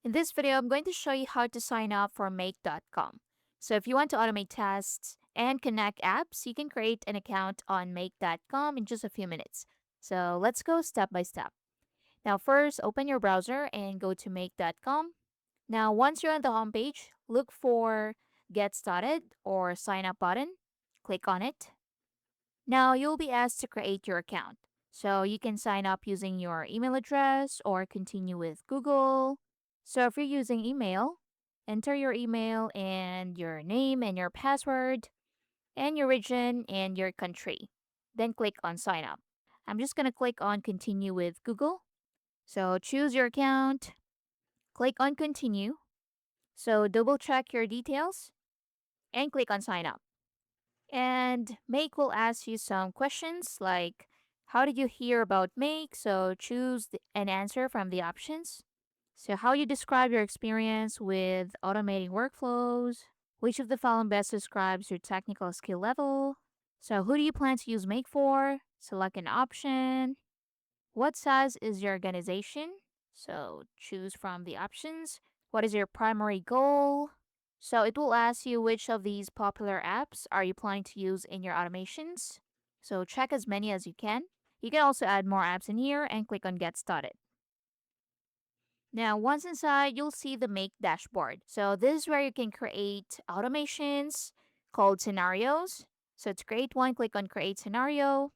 In this video, I'm going to show you how to sign up for make.com. So if you want to automate tasks and connect apps, you can create an account on make.com in just a few minutes. So let's go step by step. Now first, open your browser and go to make.com. Now once you're on the homepage, look for Get Started or Sign Up button. Click on it. Now you'll be asked to create your account. So you can sign up using your email address or continue with Google. So if you're using email, enter your email and your name and your password and your region and your country. Then click on sign up. I'm just going to click on continue with Google. So choose your account, click on continue. So double check your details and click on sign up. And Make will ask you some questions like how did you hear about Make? So choose an answer from the options. So how you describe your experience with automating workflows? Which of the following best describes your technical skill level? So who do you plan to use Make for? Select an option. What size is your organization? So choose from the options. What is your primary goal? So it will ask you which of these popular apps are you planning to use in your automations. So check as many as you can. You can also add more apps in here and click on Get Started. Now, once inside, you'll see the Make dashboard. So this is where you can create automations called scenarios. So to create one, click on Create Scenario.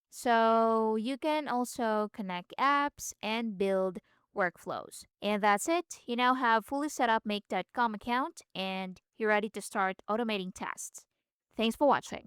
So you can also connect apps and build workflows. And that's it. You now have fully set up make.com account and you're ready to start automating tasks. Thanks for watching.